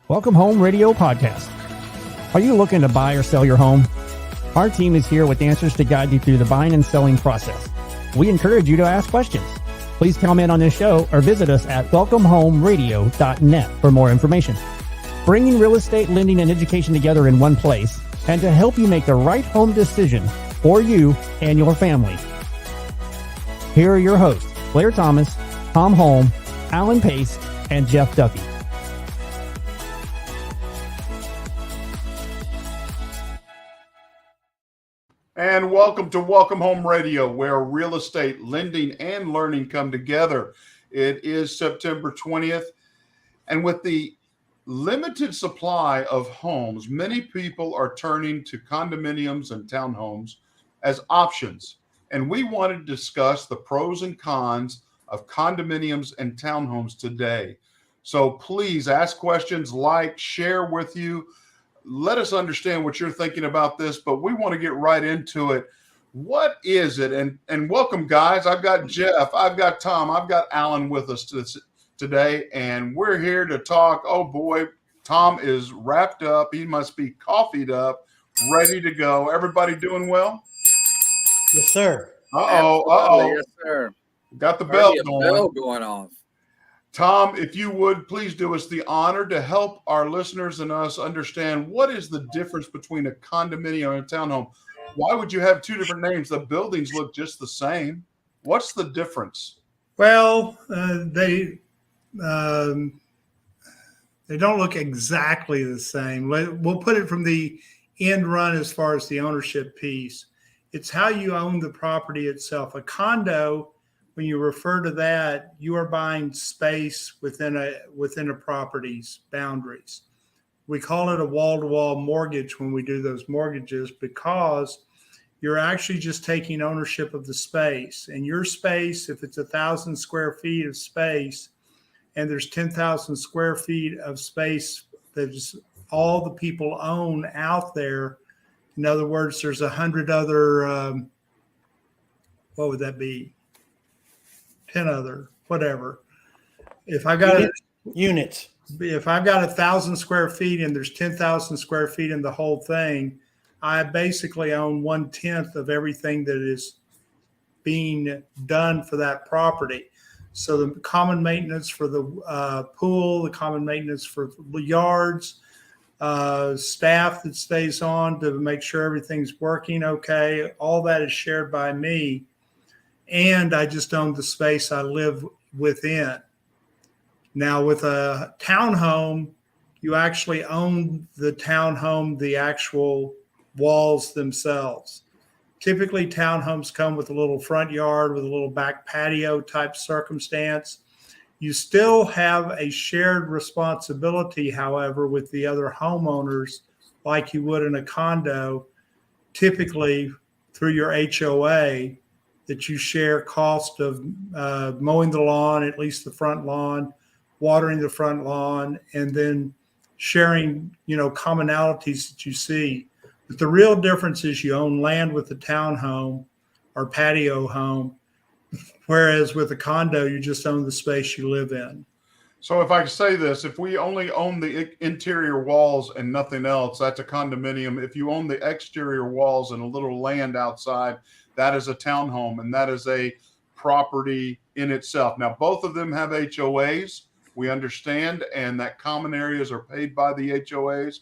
Welcome Home Radio Podcast. Are you looking to buy or sell your home? Our team is here with answers to guide you through the buying and selling process. We encourage you to ask questions. Please comment on this show or visit us at welcomehomeradio.net for more information. Bringing real estate, lending, and education together in one place, and to help you make the right home decision for you and your family. Here are your hosts, Blair Thomas, Tom Holm, Alan Pace, and Jeff Duffy. And welcome to Welcome Home Radio, where real estate, lending, and learning come together. It is September 20th, and with the limited supply of homes, many people are turning to condominiums and townhomes as options. And we want to discuss the pros and cons of condominiums and townhomes today. So please ask questions, like, share with you. Let us understand what you're thinking about this, but we want to get right into it. What is it? And welcome, guys. I've got Jeff, I've got Tom, I've got Alan with us today, and we're here to talk. Oh boy, Tom is wrapped up. He must be coffeeed up, ready to go. Everybody doing well? Yes, sir. Yes, sir. Got the bell going off. Tom, if you would, please do us the honor to help our listeners and us understand what is the difference between a condominium and a townhome. Why would you have two different names? The buildings look just the same. What's the difference? Well, they don't look exactly the same. We'll put it from the end run as far as the ownership piece. It's how you own the property itself. A condo, when you refer to that, you are buying space within a property's boundaries. We call it a wall-to-wall mortgage when we do those mortgages, because you're actually just taking ownership of the space. And your space, if it's 1,000 square feet of space, and there's 10,000 square feet of space that is all the people own out there. In other words, there's 100 other, what would that be? 10 other, whatever. If I got units, if I've got 1,000 square feet and there's 10,000 square feet in the whole thing, I basically own 1/10 of everything that is being done for that property. So the common maintenance for the pool, the common maintenance for yards, staff that stays on to make sure everything's working okay, all that is shared by me. And I just own the space I live within. Now, with a townhome, you actually own the townhome, the actual walls themselves. Typically, townhomes come with a little front yard with a little back patio type circumstance. You still have a shared responsibility, however, with the other homeowners, like you would in a condo, typically through your HOA, that you share cost of mowing the lawn, at least the front lawn, watering the front lawn, and then sharing, commonalities that you see. But the real difference is you own land with the townhome or patio home, whereas with a condo, you just own the space you live in. So if I say this, if we only own the interior walls and nothing else, that's a condominium. If you own the exterior walls and a little land outside, that is a townhome, and that is a property in itself. Now, both of them have HOAs, we understand, and that common areas are paid by the HOAs.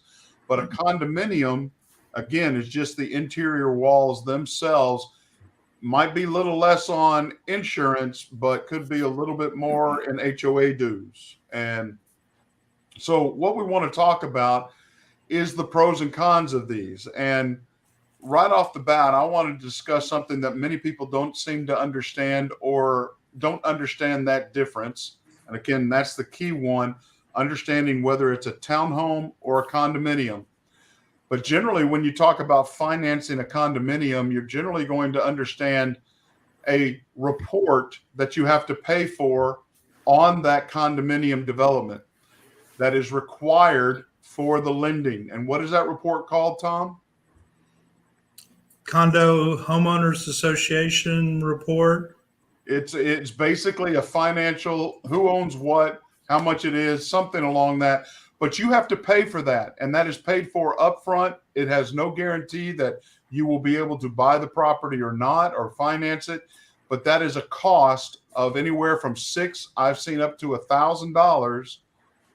But a condominium, again, is just the interior walls themselves. Might be a little less on insurance, but could be a little bit more in HOA dues. And so what we want to talk about is the pros and cons of these. And right off the bat, I want to discuss something that many people don't seem to understand or don't understand that difference. And again, that's the key one, understanding whether it's a townhome or a condominium. But generally, when you talk about financing a condominium, you're generally going to understand a report that you have to pay for on that condominium development that is required for the lending. And what is that report called, Tom? Condo Homeowners Association report. It's basically a financial, who owns what, how much it is, something along that. But you have to pay for that, and that is paid for upfront. It has no guarantee that you will be able to buy the property or not, or finance it. But that is a cost of anywhere from I've seen up to $1,000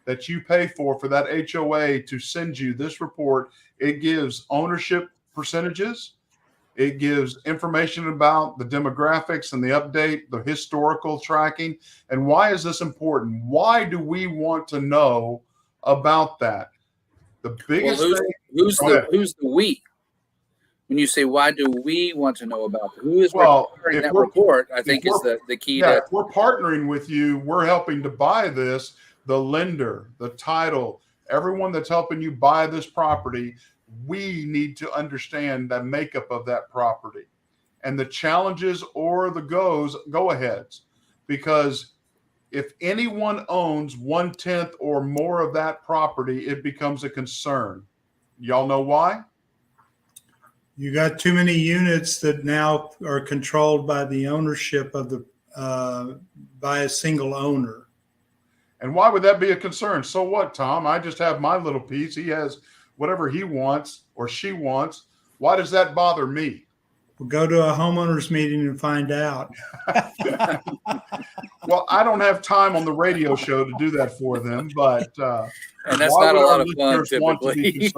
that you pay for that HOA to send you this report. It gives ownership percentages. It gives information about the demographics and the update, the historical tracking. And why is this important? Why do we want to know about that? The biggest thing. Who's the we? When you say why do we want to know about it? Who is preparing that report? I think is the key. Yeah, if we're partnering with you, we're helping to buy this. The lender, the title, everyone that's helping you buy this property, we need to understand the makeup of that property and the challenges or the go-aheads. Because if anyone owns 1/10 or more of that property, it becomes a concern. Y'all know why? You got too many units that now are controlled by the ownership of by a single owner. And why would that be a concern? So what, Tom? I just have my little piece. He has whatever he wants or she wants. Why does that bother me? We'll go to a homeowners meeting and find out. Well, I don't have time on the radio show to do that for them, but and that's not a lot of fun typically.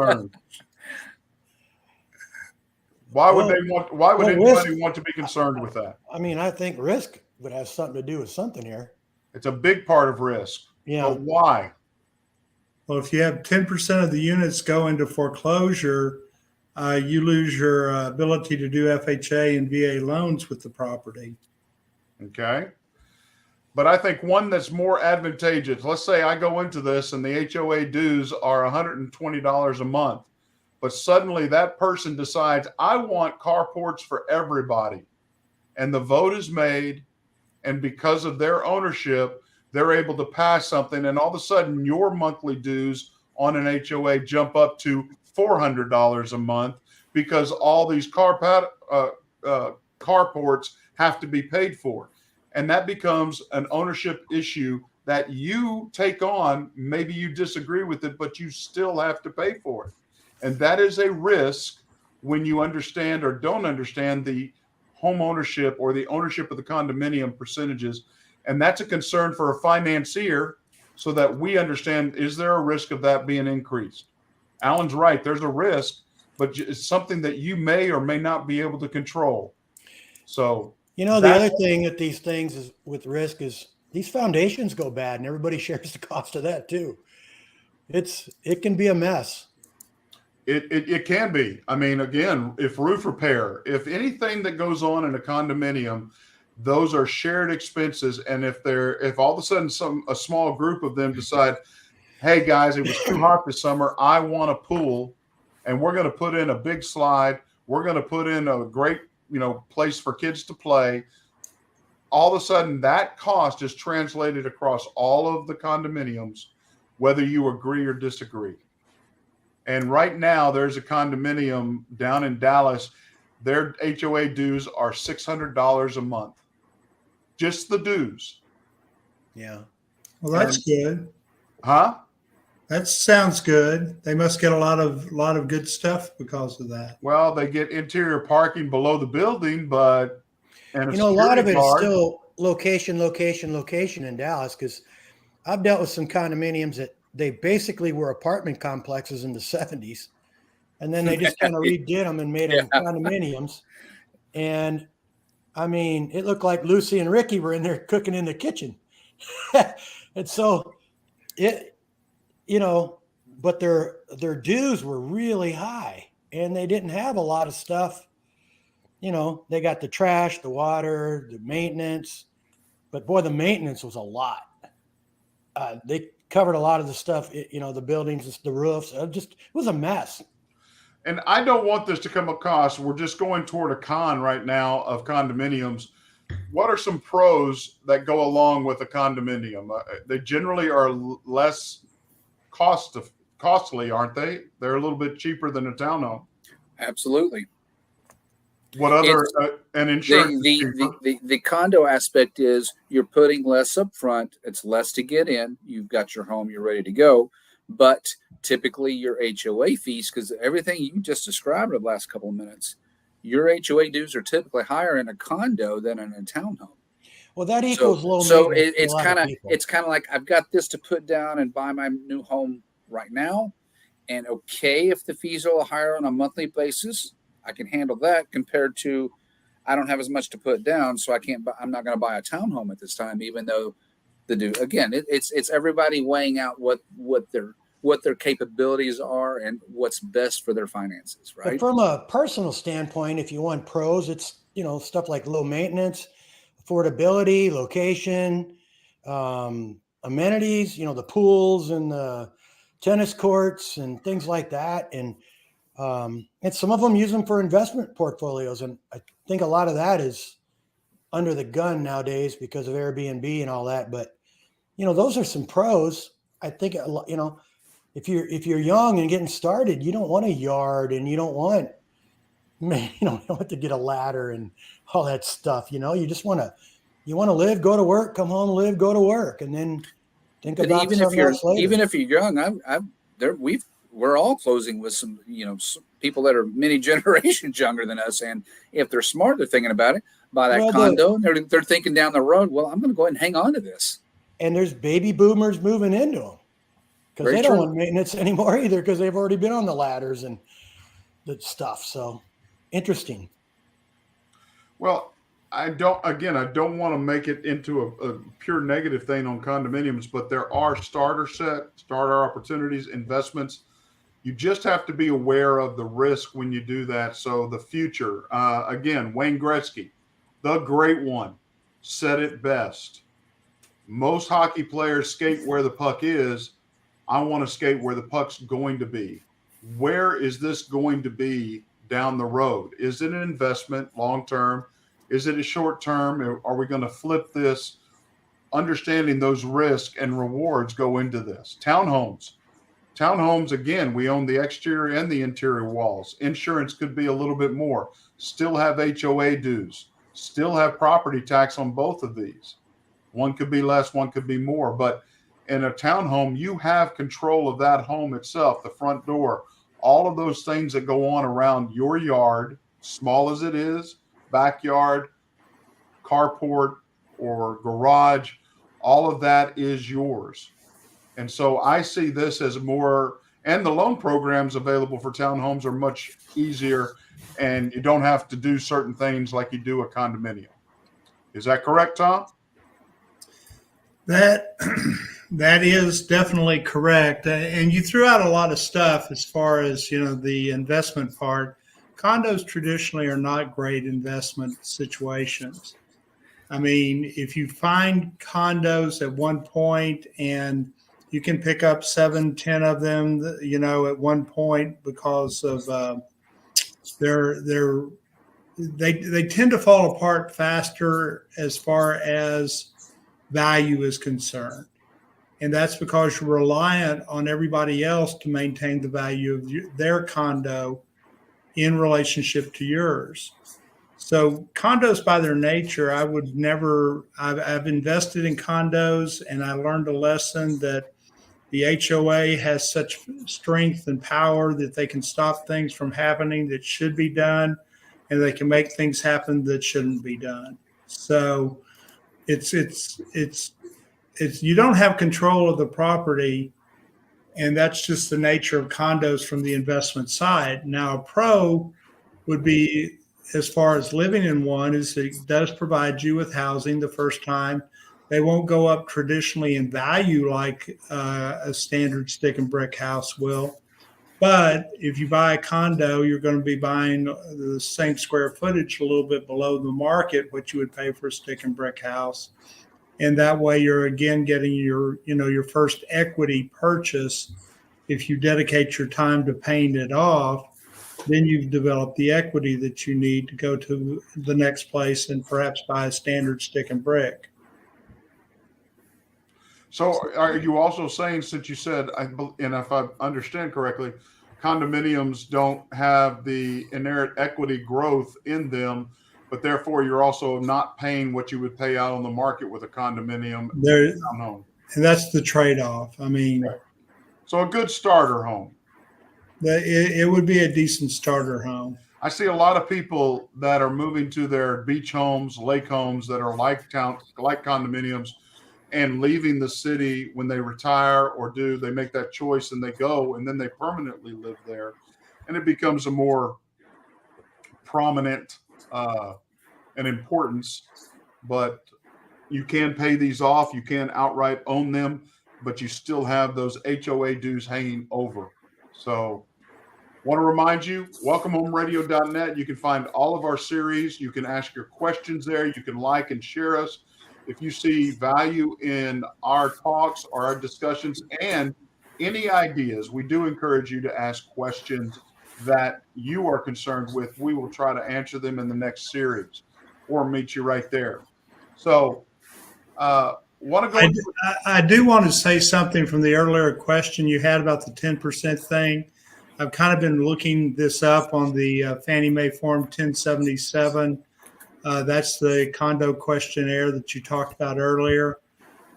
Why would anybody want to be concerned with that? I mean, I think risk would have something to do with something here. It's a big part of risk. Yeah. But why? Well, if you have 10% of the units go into foreclosure, you lose your ability to do FHA and VA loans with the property. Okay. But I think one that's more advantageous, let's say I go into this and the HOA dues are $120 a month, but suddenly that person decides, I want carports for everybody. And the vote is made, and because of their ownership, they're able to pass something, and all of a sudden your monthly dues on an HOA jump up to $400 a month because all these carports have to be paid for. And that becomes an ownership issue that you take on. Maybe you disagree with it, but you still have to pay for it. And that is a risk when you understand or don't understand the home ownership or the ownership of the condominium percentages. And that's a concern for a financier so that we understand, is there a risk of that being increased? Alan's right. There's a risk, but it's something that you may or may not be able to control. So, the other thing that these things is with risk is these foundations go bad and everybody shares the cost of that too. It can be a mess. It can be. I mean, again, if roof repair, if anything that goes on in a condominium, those are shared expenses. And if all of a sudden a small group of them decide, hey guys, it was too hot this summer, I want a pool, and we're going to put in a big slide, we're going to put in a great, place for kids to play. All of a sudden that cost is translated across all of the condominiums, whether you agree or disagree. And right now there's a condominium down in Dallas. Their HOA dues are $600 a month. Just the dues. Yeah. Well, that's good. Huh? That sounds good. They must get a lot of good stuff because of that. Well, they get interior parking below the building, but a lot of it is still location in Dallas, because I've dealt with some condominiums that they basically were apartment complexes in the 70s, and then they just kind of redid them and made them condominiums. And I mean, it looked like Lucy and Ricky were in there cooking in the kitchen. And so but their dues were really high, and they didn't have a lot of stuff. They got the trash, the water, the maintenance, but boy, the maintenance was a lot. They covered a lot of the stuff, the buildings, the roofs. It was a mess. and I don't want this to come across, we're just going toward a con right now of condominiums. What are some pros that go along with a condominium? They generally are less costly, aren't they? They're a little bit cheaper than a townhome. Absolutely. What other and insurance? The condo aspect is you're putting less up front. It's less to get in. You've got your home. You're ready to go. But typically your HOA fees, because everything you just described in the last couple of minutes, your HOA dues are typically higher in a condo than in a townhome. Well, that equals low. So it's kind of like I've got this to put down and buy my new home right now, and okay, if the fees are a little higher on a monthly basis, I can handle that compared to I don't have as much to put down, so I'm not going to buy a townhome at this time, even though it's everybody weighing out what their capabilities are and what's best for their finances, right? But from a personal standpoint, if you want pros, it's stuff like low maintenance, affordability, location, amenities, the pools and the tennis courts and things like that, and some of them use them for investment portfolios, and I think a lot of that is under the gun nowadays because of Airbnb and all that. But those are some pros. I think if you're young and getting started, you don't want a yard, and you don't want to get a ladder and all that stuff. You just want to live, go to work, come home, live, go to work, and then think about even something else later. Even if you're young, we're all closing with some some people that are many generations younger than us, and if they're smart, they're thinking about it. Buy that condo, they're thinking down the road. Well, I'm going to go ahead and hang on to this. And there's baby boomers moving into them because they don't want maintenance anymore either, because they've already been on the ladders and the stuff. So interesting. Well, I don't want to make it into a pure negative thing on condominiums, but there are starter opportunities, investments. You just have to be aware of the risk when you do that. So the future, again, Wayne Gretzky, the great one, said it best. Most hockey players skate where the puck is. I want to skate where the puck's going to be. Where is this going to be down the road? Is it an investment long-term? Is it a short-term? Are we going to flip this? Understanding those risks and rewards go into this. Townhomes, again, we own the exterior and the interior walls. Insurance could be a little bit more. Still have HOA dues. Still have property tax on both of these. One could be less, one could be more. But in a townhome, you have control of that home itself, the front door, all of those things that go on around your yard, small as it is, backyard, carport, or garage, all of that is yours. And so I see this as more, and the loan programs available for townhomes are much easier, and you don't have to do certain things like you do a condominium. Is that correct, Tom? That is definitely correct. And you threw out a lot of stuff as far as, the investment part. Condos traditionally are not great investment situations. I mean, if you find condos at one point and you can pick up 7-10 of them, at one point, because of they tend to fall apart faster as far as value is concerned. And that's because you're reliant on everybody else to maintain the value of their condo in relationship to yours. So condos by their nature, I've invested in condos, and I learned a lesson that the HOA has such strength and power that they can stop things from happening that should be done, and they can make things happen that shouldn't be done. So it's you don't have control of the property, and that's just the nature of condos from the investment side. Now, a pro would be, as far as living in one, is it does provide you with housing the first time. They won't go up traditionally in value like a standard stick and brick house will. But if you buy a condo, you're going to be buying the same square footage a little bit below the market, what you would pay for a stick and brick house. And that way you're again getting your first equity purchase if you dedicate your time to paying it off. then you've developed the equity that you need to go to the next place and perhaps buy a standard stick and brick. So are you also saying, since you said, and if I understand correctly, condominiums don't have the inherent equity growth in them, but therefore you're also not paying what you would pay out on the market with a condominium home? And that's the trade-off. I mean, right. So a good starter home. It would be a decent starter home. I see a lot of people that are moving to their beach homes, lake homes that are like condominiums, and leaving the city when they retire or they make that choice and they go, and then they permanently live there, and it becomes a more prominent and importance. But you can pay these off, you can outright own them, but you still have those HOA dues hanging over. So want to remind you, welcomehomeradio.net. You can find all of our series. You can ask your questions there. You can like and share us. If you see value in our talks or our discussions and any ideas, we do encourage you to ask questions that you are concerned with. We will try to answer them in the next series or meet you right there. So I do want to say something from the earlier question you had about the 10% thing. I've kind of been looking this up on the Fannie Mae Form 1077. That's the condo questionnaire that you talked about earlier.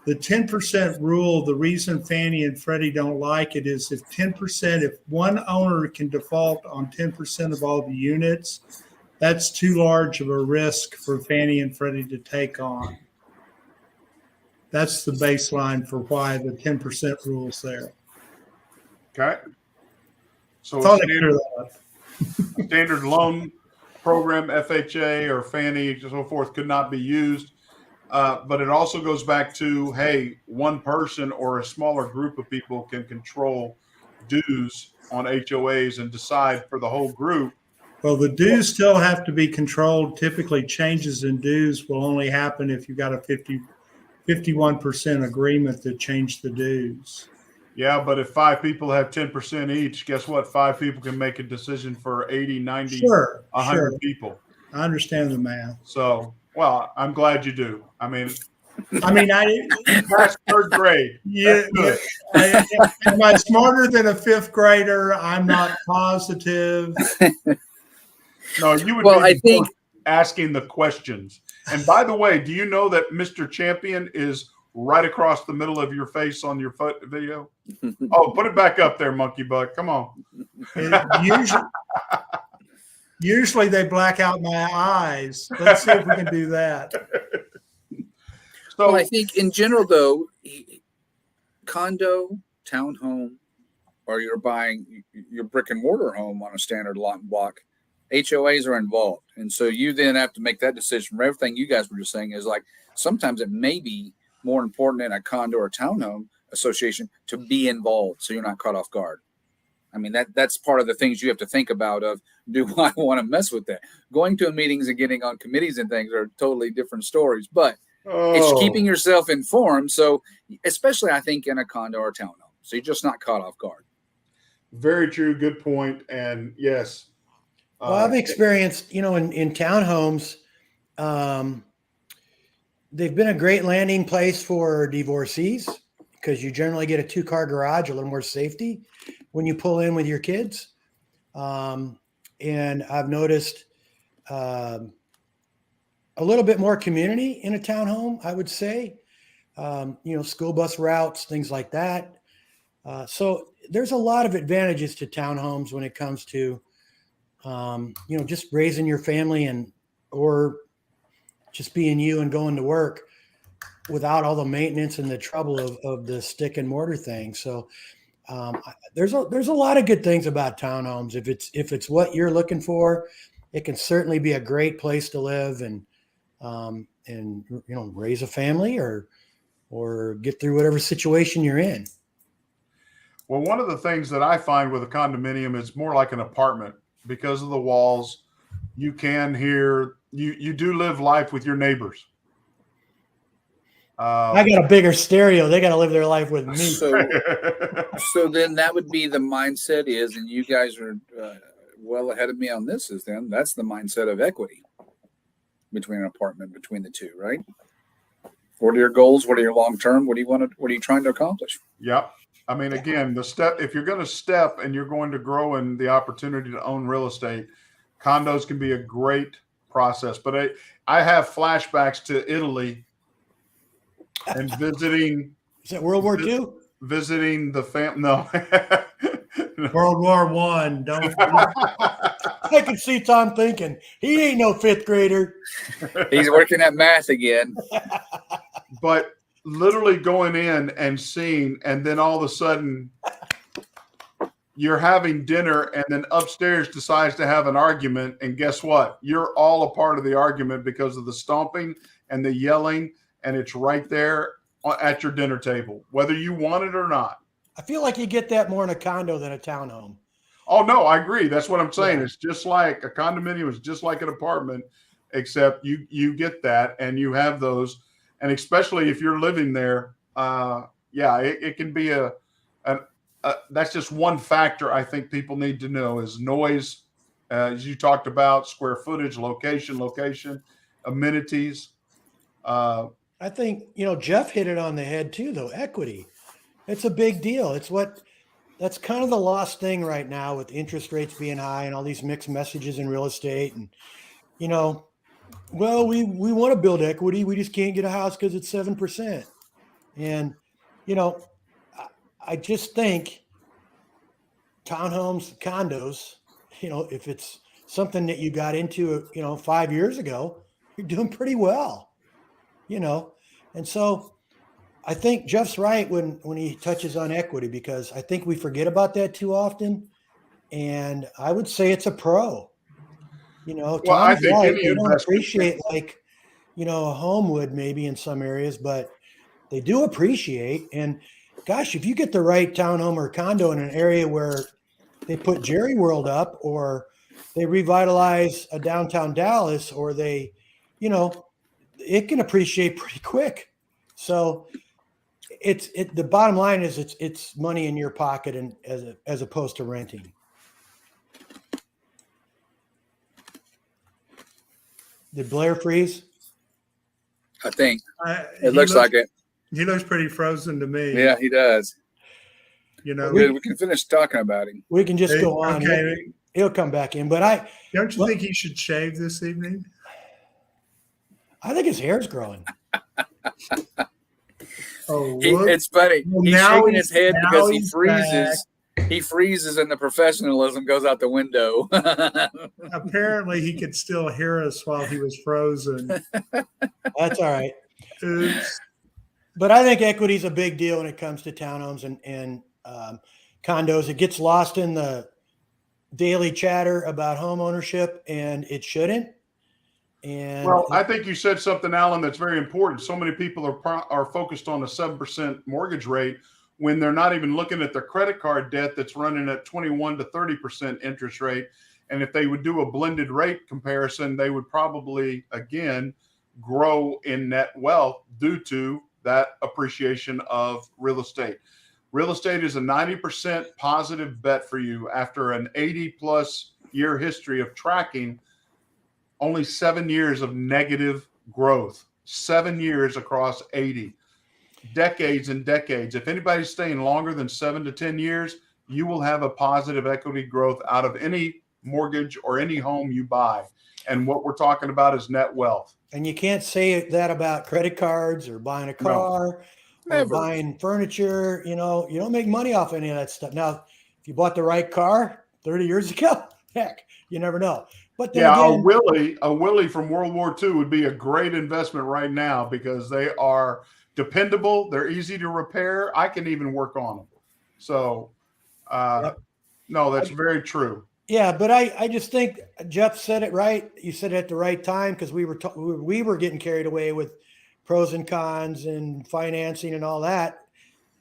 The 10% rule, the reason Fannie and Freddie don't like it is if one owner can default on 10% of all the units, that's too large of a risk for Fannie and Freddie to take on. That's the baseline for why the 10% rule is there. Okay. So standard loan program, FHA or Fannie and so forth, could not be used. But it also goes back to, hey, one person or a smaller group of people can control dues on HOAs and decide for the whole group. Well, the dues still have to be controlled. Typically, changes in dues will only happen if you've got a 51% agreement to change the dues. Yeah, but if 5 people have 10% each, guess what? 5 people can make a decision for 80, 90, 100 people. I understand the math. So, well, I'm glad you do. I mean, that's third grade. Yeah. Am I smarter than a 5th grader? I'm not positive. No, you would be asking the questions. And by the way, do you know that Mr. Champion is right across the middle of your face on your video? Oh, put it back up there, Monkey Buck. Come on. Usually they black out my eyes. Let's see if we can do that. So I think in general, though, condo, townhome, or you're buying your brick and mortar home on a standard lot and block, HOAs are involved. And so you then have to make that decision. From everything you guys were just saying is like sometimes it may be more important in a condo or townhome association to be involved so you're not caught off guard. I mean, that's part of the things you have to think about of, do I want to mess with that? Going to meetings and getting on committees and things are totally different stories, but it's keeping yourself informed. So especially I think in a condo or townhome, so you're just not caught off guard. Very true. Good point. And yes. Well, I've experienced, in townhomes, they've been a great landing place for divorcees because you generally get a 2-car garage, a little more safety when you pull in with your kids. And I've noticed a little bit more community in a townhome, I would say, school bus routes, things like that. So there's a lot of advantages to townhomes when it comes to, just raising your family or just being you and going to work without all the maintenance and the trouble of the stick and mortar thing. So there's a lot of good things about townhomes. If it's what you're looking for, it can certainly be a great place to live and raise a family or get through whatever situation you're in. Well, one of the things that I find with a condominium is more like an apartment because of the walls. You can hear, you do live life with your neighbors. I got a bigger stereo. They got to live their life with me. So then that would be the mindset is, and you guys are well ahead of me on this is then that's the mindset of equity between an apartment, between the two, right? What are your goals? What are your long-term? What are you trying to accomplish? Yep. I mean, again, if you're going to step and you're going to grow in the opportunity to own real estate, condos can be a great process. But I have flashbacks to Italy and visiting. Is that World War II? Visiting the no. World War One. Don't. I can see Tom thinking he ain't no fifth grader. He's working at math again. But literally going in and seeing, and then all of a sudden you're having dinner, and then upstairs decides to have an argument, and guess what? You're all a part of the argument because of the stomping and the yelling, and it's right there at your dinner table, whether you want it or not. I feel like you get that more in a condo than a townhome. Oh, no, I agree. That's what I'm saying. Yeah. It's just like a condominium is just like an apartment, except you get that and you have those. And especially if you're living there, it can be that's just one factor I think people need to know is noise, as you talked about, square footage, location, amenities. I think, Jeff hit it on the head too, though. Equity. It's a big deal. That's kind of the lost thing right now with interest rates being high and all these mixed messages in real estate. And, well, we want to build equity. We just can't get a house because it's 7%. And, I just think townhomes, condos, if it's something that you got into, 5 years ago, you're doing pretty well, And so I think Jeff's right when he touches on equity, because I think we forget about that too often. And I would say it's a pro. I think right, any they don't investment appreciate like, a home would maybe in some areas, but they do appreciate. And gosh, if you get the right townhome or condo in an area where they put Jerry World up, or they revitalize a downtown Dallas, or they, it can appreciate pretty quick. So the bottom line is it's money in your pocket, and as opposed to renting. Did Blair freeze? I think it looks like it. He looks pretty frozen to me. Yeah, he does. We can finish talking about him. We can just go on. Okay. He'll come back in, but don't you think he should shave this evening? I think his hair's growing. It's funny. Well, he's shaking his head because he freezes. Back. He freezes, and the professionalism goes out the window. Apparently, he could still hear us while he was frozen. That's all right. Oops. But I think equity is a big deal when it comes to townhomes and condos. It gets lost in the daily chatter about home ownership, and it shouldn't. And I think you said something, Alan, that's very important. So many people are focused on a 7% mortgage rate when they're not even looking at their credit card debt that's running at 21 to 30% interest rate. And if they would do a blended rate comparison, they would probably, again, grow in net wealth due to that appreciation of real estate. Real estate is a 90% positive bet for you after an 80-plus year history of tracking. Only 7 years of negative growth, 7 years across 80, decades and decades. If anybody's staying longer than 7 to 10 years, you will have a positive equity growth out of any mortgage or any home you buy. And what we're talking about is net wealth. And you can't say that about credit cards or buying a car or buying furniture. You don't make money off any of that stuff. Now, if you bought the right car 30 years ago, heck, you never know. But then again, a Willie from World War II would be a great investment right now because they are dependable. They're easy to repair. I can even work on them. So, no, that's very true. Yeah, but I just think Jeff said it right. You said it at the right time because we were getting carried away with pros and cons and financing and all that.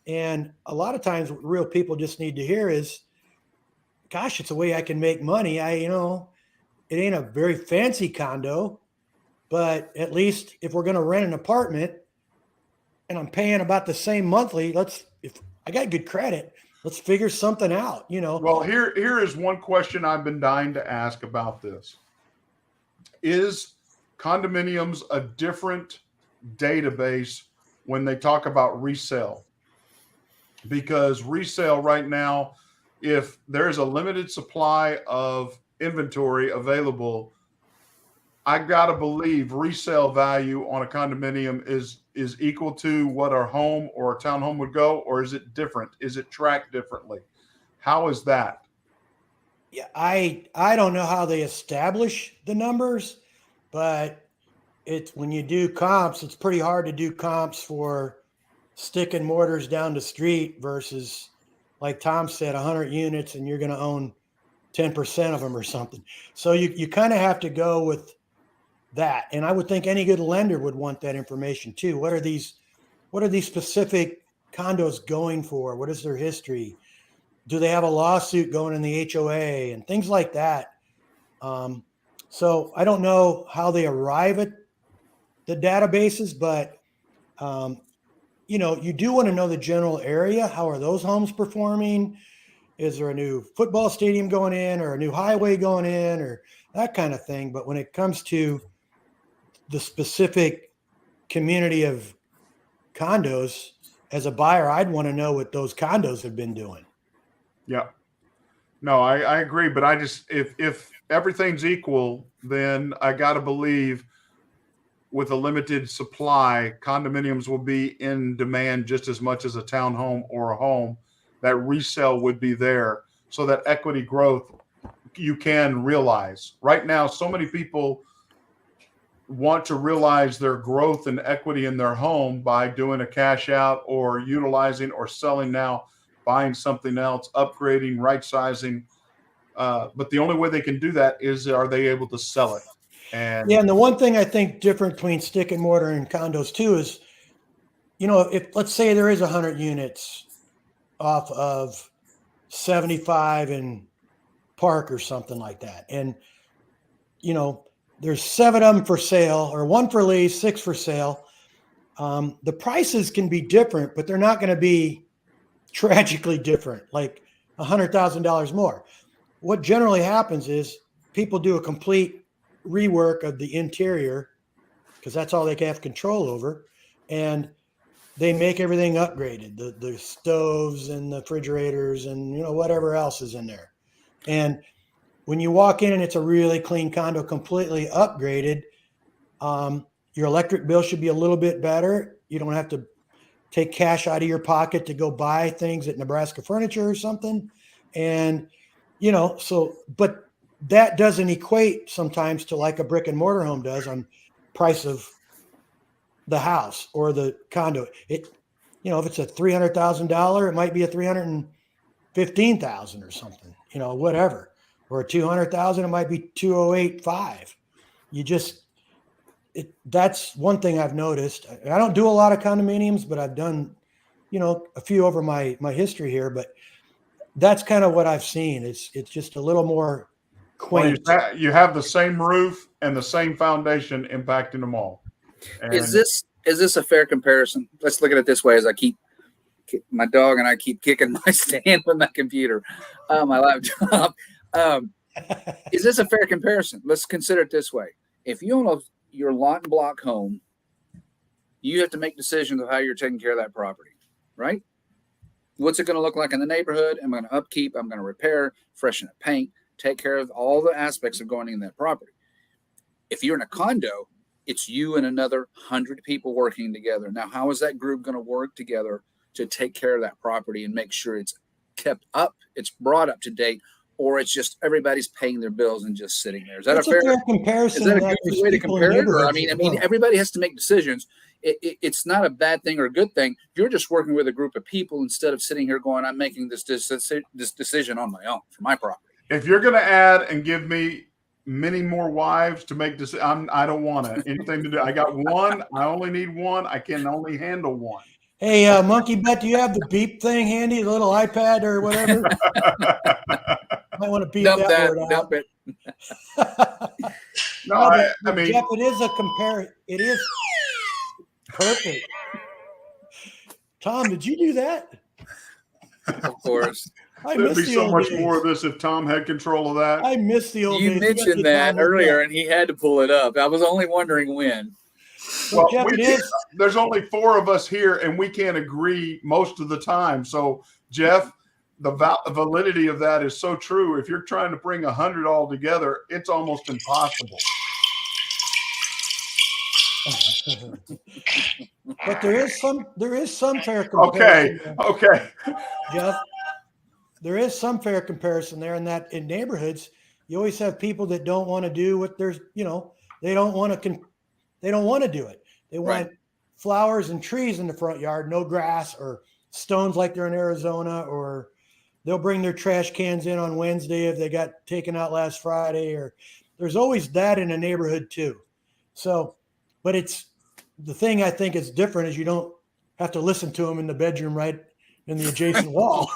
And a lot of times what real people just need to hear is, gosh, it's a way I can make money. It ain't a very fancy condo, but at least if we're going to rent an apartment and I'm paying about the same monthly, if I got good credit, let's figure something out, you know. Well, here is one question I've been dying to ask about this. Is condominiums a different database when they talk about resale? Because resale right now, if there's a limited supply of inventory available, I gotta believe resale value on a condominium is equal to what our home or a townhome would go, or is it different? Is it tracked differently? How is that? Yeah, I don't know how they establish the numbers, but it's when you do comps, it's pretty hard to do comps for stick and mortars down the street versus, like Tom said, 100 units and you're going to own 10% of them or something. So you kind of have to go with that. And I would think any good lender would want that information too. What are these specific condos going for? What is their history? Do they have a lawsuit going in the HOA and things like that? So I don't know how they arrive at the databases, but you know, you do want to know the general area. How are those homes performing? Is there a new football stadium going in or a new highway going in or that kind of thing? But when it comes to the specific community of condos, as a buyer, I'd want to know what those condos have been doing. Yeah. No, I agree. But I just, if everything's equal, then I got to believe with a limited supply, condominiums will be in demand just as much as a townhome or a home. That resale would be there, so that equity growth you can realize. Right now, so many people want to realize their growth and equity in their home by doing a cash out or utilizing or selling now, buying something else, upgrading, right sizing. But the only way they can do that is, are they able to sell it? And the one thing I think different between stick and mortar and condos too is, you know, if let's say there is 100 units off of 75 in Park or something like that, and you know there's 7 of them for sale or 1 for lease, 6 for sale. The prices can be different, but they're not going to be tragically different, like $100,000 more. What generally happens is people do a complete rework of the interior because that's all they can have control over, and they make everything upgraded, the stoves and the refrigerators and you know whatever else is in there. And when you walk in and it's a really clean condo, completely upgraded, your electric bill should be a little bit better. You don't have to take cash out of your pocket to go buy things at Nebraska Furniture or something. And you know, so but that doesn't equate sometimes to like a brick and mortar home does on price of the house or the condo. It, you know, if it's a $300,000, it might be a $315,000 or something, you know, whatever, or a $200,000, it might be $208,500. You just, that's one thing I've noticed. I don't do a lot of condominiums, but I've done, you know, a few over my history here, but that's kind of what I've seen. It's just a little more quaint. Well, you have the same roof and the same foundation impacting them all. And is this a fair comparison? Let's look at it this way: as I keep my dog and I keep kicking my stand with my computer, my laptop. Is this a fair comparison? Let's consider it this way: if you own your lot and block home, you have to make decisions of how you're taking care of that property, right? What's it going to look like in the neighborhood? I'm going to upkeep. I'm going to repair, freshen up paint, take care of all the aspects of going in that property. If you're in a condo, it's you and another 100 people working together. Now, how is that group going to work together to take care of that property and make sure it's kept up, it's brought up to date, or it's just everybody's paying their bills and just sitting there? Is that a fair comparison? Is that a good way to compare it? Or, I mean, everybody has to make decisions. It's not a bad thing or a good thing. You're just working with a group of people instead of sitting here going, I'm making this decision on my own for my property. If you're going to add and give me many more wives to make this, I don't want anything to do. I got one. I only need one. I can only handle one. Hey, Monkey Butt, do you have the beep thing handy, the little iPad or whatever? Might want to beep dump that word out. Dump it. No, I mean, Jeff, it is a compare. It is perfect. Tom, did you do that? Of course. There'd be so much more of this if Tom had control of that. I miss the old days. You mentioned that earlier, and he had to pull it up. I was only wondering when. Well, there's only 4 of us here, and we can't agree most of the time. So, Jeff, the validity of that is so true. If you're trying to bring 100 all together, it's almost impossible. But there is some fair comparison. Okay. Jeff, there is some fair comparison there in that in neighborhoods, you always have people that don't want to do what there's, they don't want to do it. They want flowers and trees in the front yard, no grass or stones like they're in Arizona, or they'll bring their trash cans in on Wednesday if they got taken out last Friday, or there's always that in a neighborhood too. So, but it's the thing I think is different is you don't have to listen to them in the bedroom right in the adjacent wall.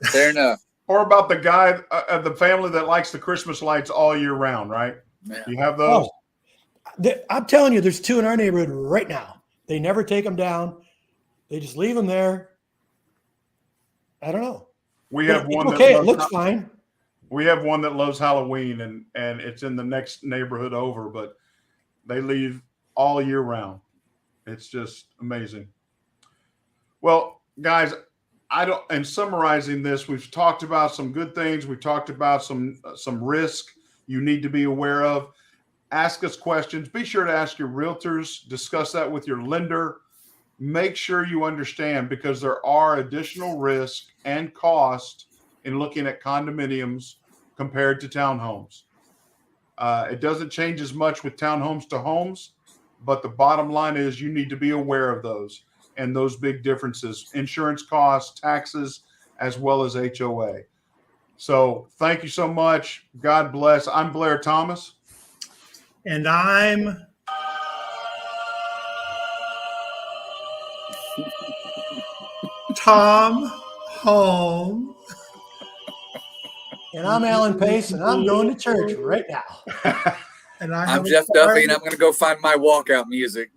Fair enough. Or about the guy of the family that likes the Christmas lights all year round, right? Yeah. You have those? I'm telling you, there's 2 in our neighborhood right now. They never take them down. They just leave them there. I don't know. We have one. Okay, it looks fine. We have one that loves Halloween, and it's in the next neighborhood over, but they leave all year round. It's just amazing. Well, guys, in summarizing this, we've talked about some good things. We've talked about some risk you need to be aware of. Ask us questions. Be sure to ask your realtors. Discuss that with your lender. Make sure you understand, because there are additional risk and cost in looking at condominiums compared to townhomes. It doesn't change as much with townhomes to homes, but the bottom line is you need to be aware of those and those big differences: insurance costs, taxes, as well as HOA. So thank you so much. God bless. I'm Blair Thomas. And I'm Tom Holmes. And I'm Alan Pace, and I'm going to church right now. And I'm Jeff Duffy, and I'm going to go find my walkout music.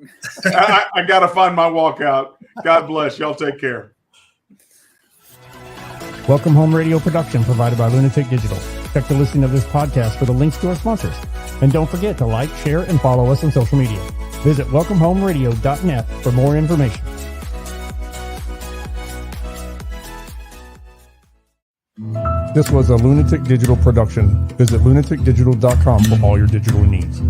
I got to find my walkout. God bless. Y'all take care. Welcome Home Radio production provided by Lunatic Digital. Check the listing of this podcast for the links to our sponsors. And don't forget to like, share, and follow us on social media. Visit welcomehomeradio.net for more information. This was a Lunatic Digital production. Visit lunaticdigital.com for all your digital needs.